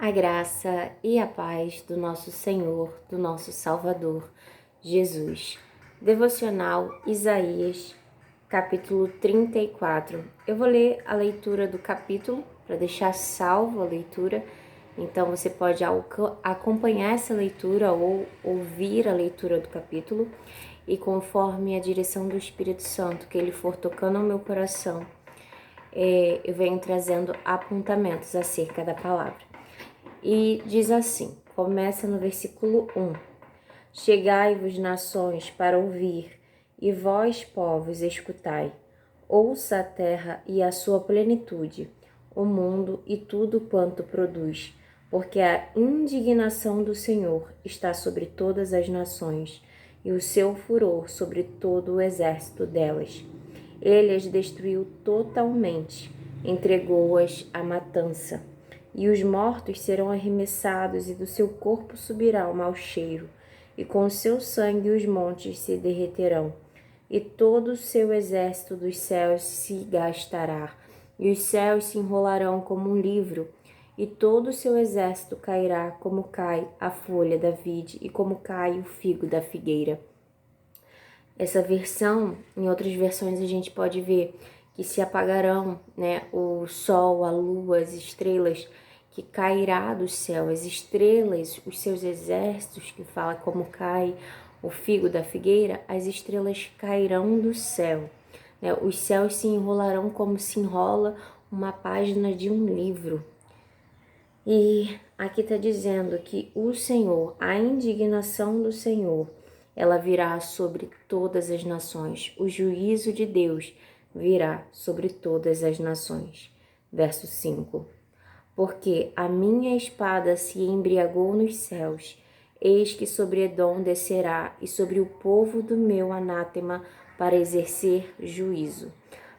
A graça e a paz do nosso Senhor, do nosso Salvador, Jesus. Devocional Isaías, capítulo 34. Eu vou ler a leitura do capítulo para deixar salvo a leitura. Então você pode acompanhar essa leitura ou ouvir a leitura do capítulo e conforme a direção do Espírito Santo que ele for tocando ao meu coração, eu venho trazendo apontamentos acerca da palavra. E diz assim, começa no versículo 1. Chegai-vos, nações, para ouvir, e vós, povos, escutai. Ouça a terra e a sua plenitude, o mundo e tudo quanto produz, porque a indignação do Senhor está sobre todas as nações, e o seu furor sobre todo o exército delas. Ele as destruiu totalmente, entregou-as à matança. E os mortos serão arremessados, e do seu corpo subirá o mau cheiro, e com o seu sangue os montes se derreterão, e todo o seu exército dos céus se gastará, e os céus se enrolarão como um livro, e todo o seu exército cairá como cai a folha da vide, e como cai o figo da figueira. Essa versão, em outras versões a gente pode ver que se apagarão, o sol, a lua, as estrelas, que cairá do céu, as estrelas, os seus exércitos, que fala como cai o figo da figueira, as estrelas cairão do céu, Os céus se enrolarão como se enrola uma página de um livro. E aqui está dizendo que o Senhor, a indignação do Senhor, ela virá sobre todas as nações. O juízo de Deus virá sobre todas as nações. Verso 5. Porque a minha espada se embriagou nos céus, eis que sobre Edom descerá, e sobre o povo do meu anátema, para exercer juízo.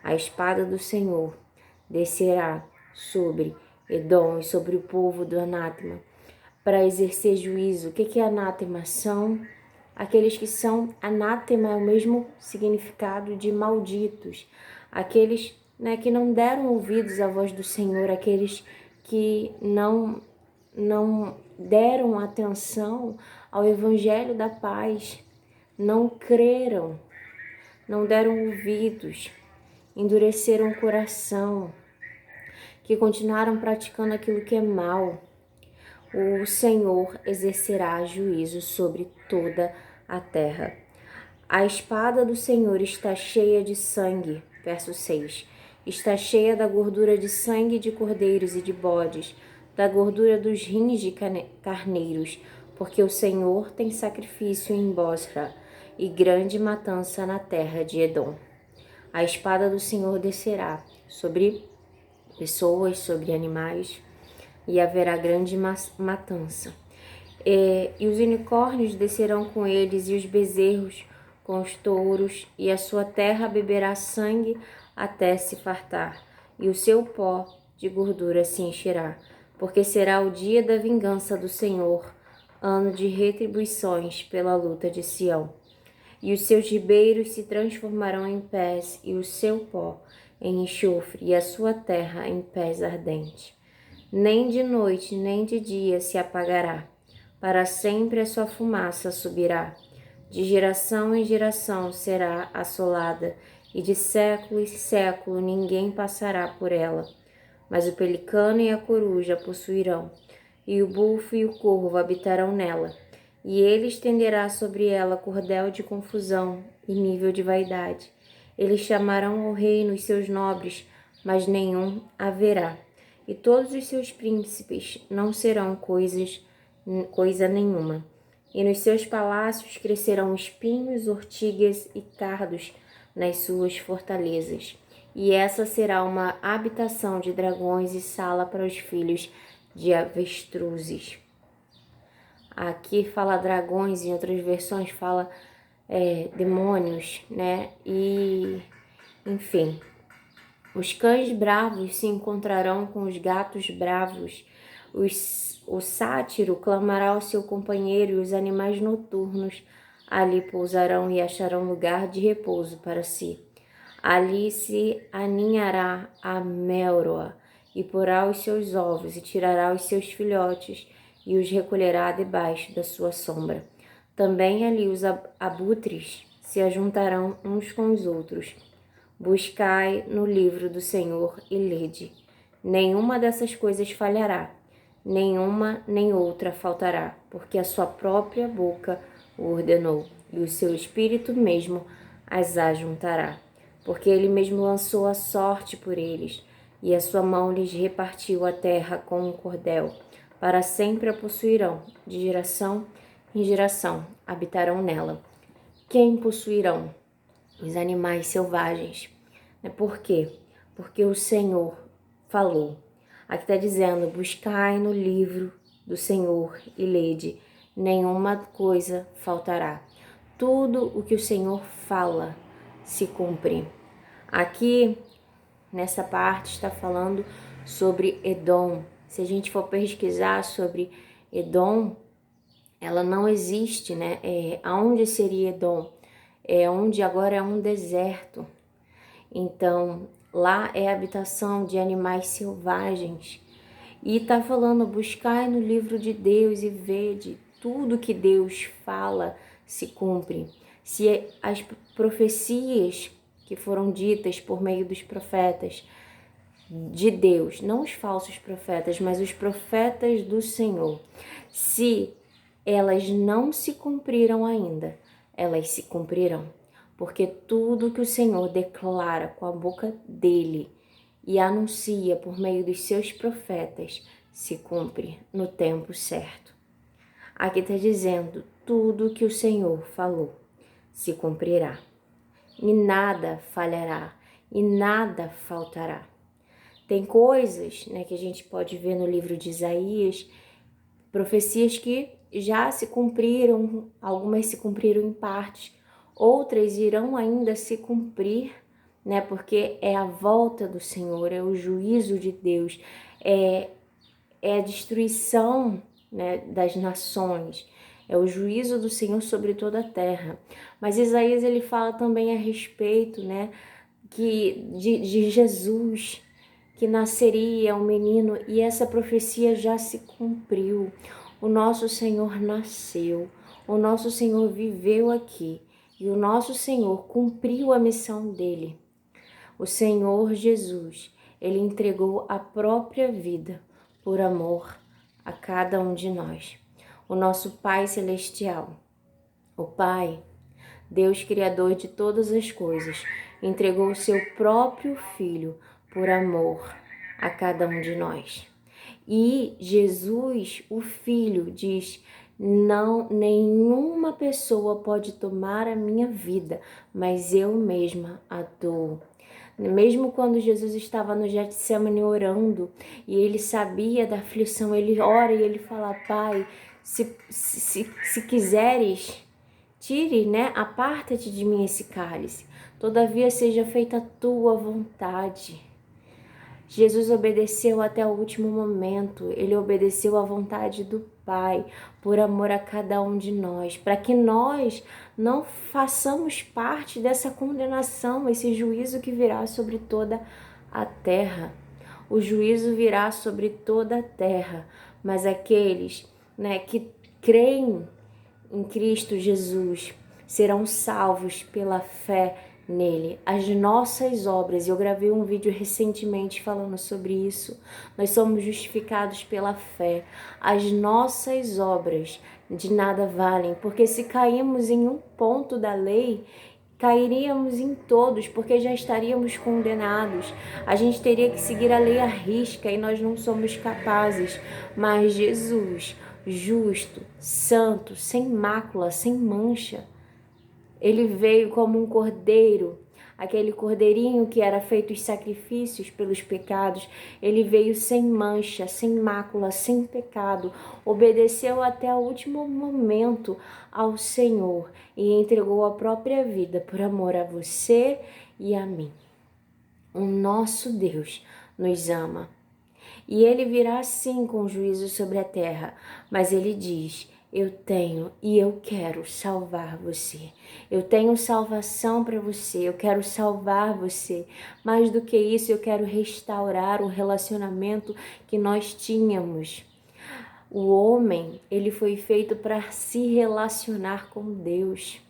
A espada do Senhor descerá sobre Edom e sobre o povo do anátema, para exercer juízo. O que é anátema? São aqueles que são, anátema é o mesmo significado de malditos, aqueles que não deram ouvidos à voz do Senhor, aqueles que não deram atenção ao evangelho da paz, não creram, não deram ouvidos, endureceram o coração, que continuaram praticando aquilo que é mal. O Senhor exercerá juízo sobre toda a terra. A espada do Senhor está cheia de sangue. Verso 6. Está cheia da gordura de sangue de cordeiros e de bodes, da gordura dos rins de carneiros, porque o Senhor tem sacrifício em Bosra e grande matança na terra de Edom. A espada do Senhor descerá sobre pessoas, sobre animais, e haverá grande matança. E os unicórnios descerão com eles, e os bezerros com os touros, e a sua terra beberá sangue até se fartar, e o seu pó de gordura se encherá, porque será o dia da vingança do Senhor, ano de retribuições pela luta de Sião. E os seus ribeiros se transformarão em pés, e o seu pó em enxofre, e a sua terra em pés ardentes. Nem de noite, nem de dia se apagará, para sempre a sua fumaça subirá. De geração em geração será assolada, e de século em século ninguém passará por ela. Mas o pelicano e a coruja possuirão, e o bufo e o corvo habitarão nela. E ele estenderá sobre ela cordel de confusão e nível de vaidade. Eles chamarão ao reino os seus nobres, mas nenhum haverá. E todos os seus príncipes não serão coisa nenhuma. E nos seus palácios crescerão espinhos, ortigas e cardos nas suas fortalezas. E essa será uma habitação de dragões e sala para os filhos de avestruzes. Aqui fala dragões, em outras versões fala demônios, E, enfim, os cães bravos se encontrarão com os gatos bravos, o sátiro clamará ao seu companheiro, e os animais noturnos ali pousarão e acharão lugar de repouso para si. Ali se aninhará a melroa, e porá os seus ovos, e tirará os seus filhotes, e os recolherá debaixo da sua sombra. Também ali os abutres se ajuntarão uns com os outros. Buscai no livro do Senhor e lede. Nenhuma dessas coisas falhará, nenhuma nem outra faltará, porque a sua própria boca o ordenou, e o seu espírito mesmo as ajuntará. Porque ele mesmo lançou a sorte por eles, e a sua mão lhes repartiu a terra com um cordel. Para sempre a possuirão, de geração em geração habitarão nela. Quem possuirão? Os animais selvagens. Por quê? Porque o Senhor falou. Aqui está dizendo, buscai no livro do Senhor e lede, nenhuma coisa faltará. Tudo o que o Senhor fala se cumpre. Aqui, nessa parte, está falando sobre Edom. Se a gente for pesquisar sobre Edom, ela não existe, né? Aonde seria Edom? Onde agora é um deserto. Então, lá é a habitação de animais selvagens. E está falando, buscai no livro de Deus e vede, tudo que Deus fala se cumpre. Se as profecias que foram ditas por meio dos profetas de Deus, não os falsos profetas, mas os profetas do Senhor, se elas não se cumpriram ainda, elas se cumprirão. Porque tudo que o Senhor declara com a boca dele e anuncia por meio dos seus profetas se cumpre no tempo certo. Aqui está dizendo, tudo que o Senhor falou se cumprirá. E nada falhará, e nada faltará. Tem coisas, né, que a gente pode ver no livro de Isaías, profecias que já se cumpriram, algumas se cumpriram em parte, outras irão ainda se cumprir, né? Porque é a volta do Senhor, é o juízo de Deus, é a destruição, né, das nações, é o juízo do Senhor sobre toda a terra. Mas Isaías ele fala também a respeito, né, de Jesus, que nasceria um menino, e essa profecia já se cumpriu. O nosso Senhor nasceu, o nosso Senhor viveu aqui, e o nosso Senhor cumpriu a missão dele. O Senhor Jesus, ele entregou a própria vida por amor a cada um de nós. O nosso Pai Celestial, o Pai, Deus Criador de todas as coisas, entregou o seu próprio Filho por amor a cada um de nós. E Jesus, o Filho, diz, não, nenhuma pessoa pode tomar a minha vida, mas eu mesma a dou. Mesmo quando Jesus estava no Getsemane orando, e ele sabia da aflição, ele ora e ele fala, Pai, se quiseres, tire, né, aparta-te de mim esse cálice, todavia seja feita a tua vontade. Jesus obedeceu até o último momento, ele obedeceu à vontade do Pai, por amor a cada um de nós, para que nós não façamos parte dessa condenação, esse juízo que virá sobre toda a terra. O juízo virá sobre toda a terra, mas aqueles, né, que creem em Cristo Jesus serão salvos pela fé nele. As nossas obras, eu gravei um vídeo recentemente falando sobre isso, nós somos justificados pela fé. As nossas obras de nada valem, porque se caímos em um ponto da lei, cairíamos em todos, porque já estaríamos condenados. A gente teria que seguir a lei à risca e nós não somos capazes. Mas Jesus, justo, santo, sem mácula, sem mancha, ele veio como um cordeiro, aquele cordeirinho que era feito os sacrifícios pelos pecados. Ele veio sem mancha, sem mácula, sem pecado, obedeceu até o último momento ao Senhor e entregou a própria vida por amor a você e a mim. O nosso Deus nos ama. E ele virá sim com juízo sobre a terra, mas ele diz, eu tenho e eu quero salvar você. Eu tenho salvação para você, eu quero salvar você. Mais do que isso, eu quero restaurar o relacionamento que nós tínhamos. O homem, ele foi feito para se relacionar com Deus.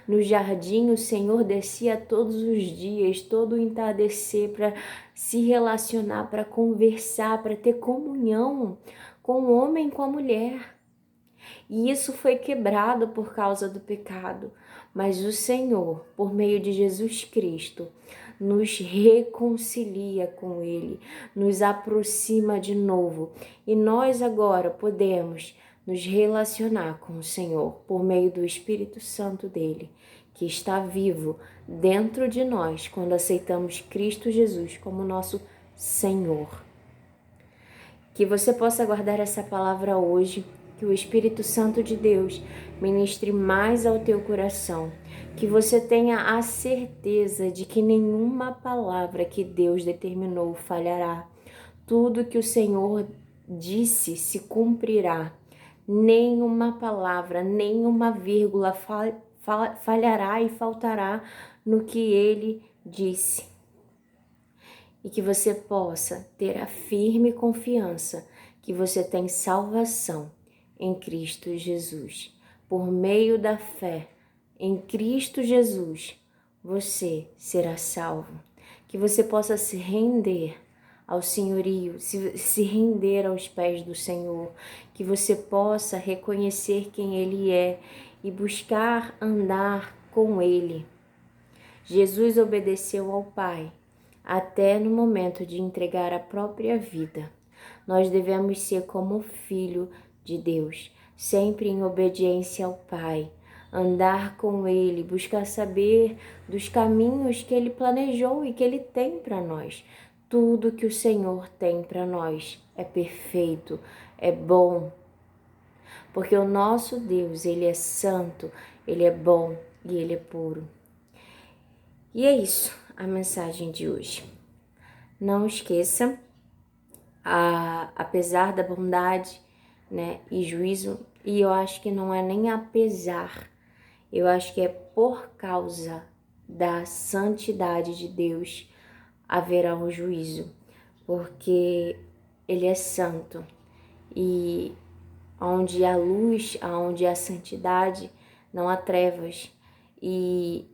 No jardim, o Senhor descia todos os dias, todo o entardecer, para se relacionar, para conversar, para ter comunhão com o homem e com a mulher. E isso foi quebrado por causa do pecado. Mas o Senhor, por meio de Jesus Cristo, nos reconcilia com Ele, nos aproxima de novo. E nós agora podemos nos relacionar com o Senhor por meio do Espírito Santo dele, que está vivo dentro de nós quando aceitamos Cristo Jesus como nosso Senhor. Que você possa guardar essa palavra hoje, que o Espírito Santo de Deus ministre mais ao teu coração, que você tenha a certeza de que nenhuma palavra que Deus determinou falhará. Tudo que o Senhor disse se cumprirá. Nenhuma palavra, nenhuma vírgula falhará e faltará no que Ele disse. E que você possa ter a firme confiança que você tem salvação em Cristo Jesus. Por meio da fé em Cristo Jesus, você será salvo. Que você possa se render ao senhorio, se render aos pés do Senhor. Que você possa reconhecer quem Ele é e buscar andar com Ele. Jesus obedeceu ao Pai até no momento de entregar a própria vida. Nós devemos ser como filho de Deus, sempre em obediência ao Pai, andar com Ele, buscar saber dos caminhos que Ele planejou e que Ele tem para nós. Tudo que o Senhor tem para nós é perfeito, é bom, porque o nosso Deus, Ele é santo, Ele é bom e Ele é puro. E é isso a mensagem de hoje. Não esqueça, apesar da bondade, né, e juízo, e eu acho que não é nem apesar, eu acho que é por causa da santidade de Deus haverá um juízo, porque Ele é santo e onde há luz, onde há santidade, não há trevas. E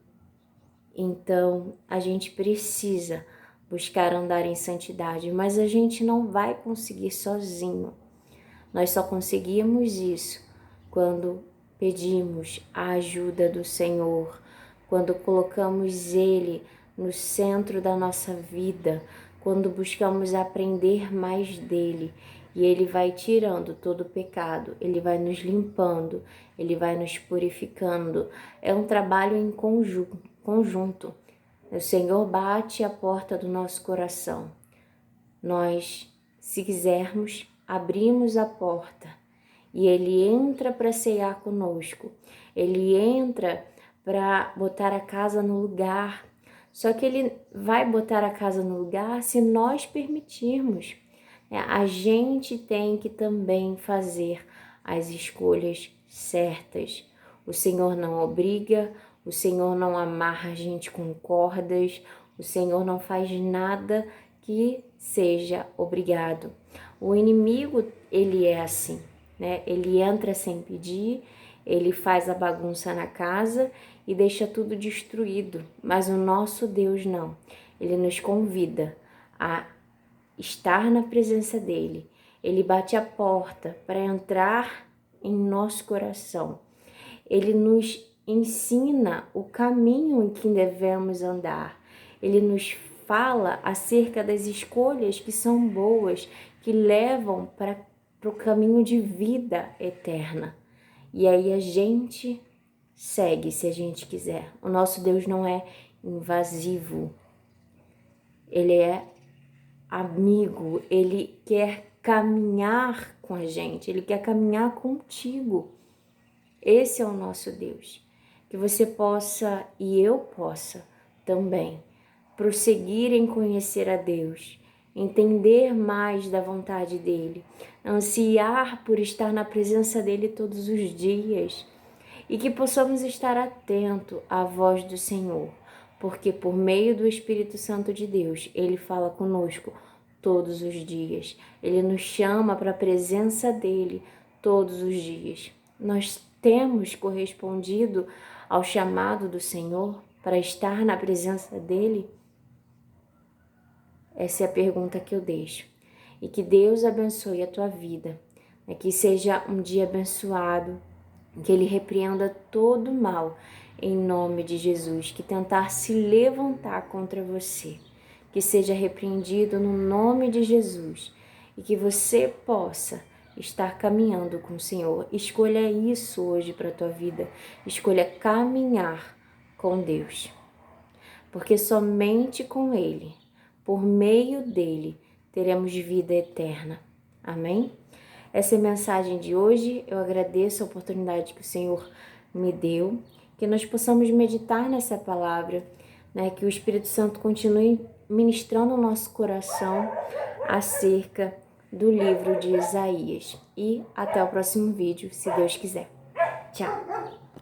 então a gente precisa buscar andar em santidade, mas a gente não vai conseguir sozinho. Nós só conseguimos isso quando pedimos a ajuda do Senhor, quando colocamos Ele no centro da nossa vida, quando buscamos aprender mais dele. E Ele vai tirando todo o pecado, Ele vai nos limpando, Ele vai nos purificando. É um trabalho em conjunto. O Senhor bate a porta do nosso coração. Nós, se quisermos, abrimos a porta e Ele entra para cear conosco. Ele entra para botar a casa no lugar. Só que Ele vai botar a casa no lugar se nós permitirmos. A gente tem que também fazer as escolhas certas. O Senhor não obriga, o Senhor não amarra a gente com cordas, o Senhor não faz nada que seja obrigado. O inimigo, ele é assim, né? Ele entra sem pedir, ele faz a bagunça na casa e deixa tudo destruído. Mas o nosso Deus não. Ele nos convida a estar na presença dele. Ele bate a porta para entrar em nosso coração. Ele nos ensina o caminho em que devemos andar. Ele nos fala acerca das escolhas que são boas, que levam para o caminho de vida eterna. E aí a gente segue se a gente quiser. O nosso Deus não é invasivo. Ele é amigo, Ele quer caminhar com a gente, Ele quer caminhar contigo. Esse é o nosso Deus. Que você possa e eu possa também prosseguir em conhecer a Deus entender mais da vontade dele, ansiar por estar na presença dele todos os dias e que possamos estar atentos à voz do Senhor, porque por meio do Espírito Santo de Deus, ele fala conosco todos os dias. Ele nos chama para a presença dele todos os dias. Nós temos correspondido ao chamado do Senhor para estar na presença dele? Essa é a pergunta que eu deixo. E que Deus abençoe a tua vida. Que seja um dia abençoado. Que Ele repreenda todo o mal em nome de Jesus. Que tentar se levantar contra você. Que seja repreendido no nome de Jesus. E que você possa estar caminhando com o Senhor. Escolha isso hoje para a tua vida. Escolha caminhar com Deus. Porque somente com Ele, por meio dele, teremos vida eterna. Amém? Essa é a mensagem de hoje. Eu agradeço a oportunidade que o Senhor me deu, que nós possamos meditar nessa palavra, né? Que o Espírito Santo continue ministrando o nosso coração acerca do livro de Isaías. E até o próximo vídeo, se Deus quiser. Tchau!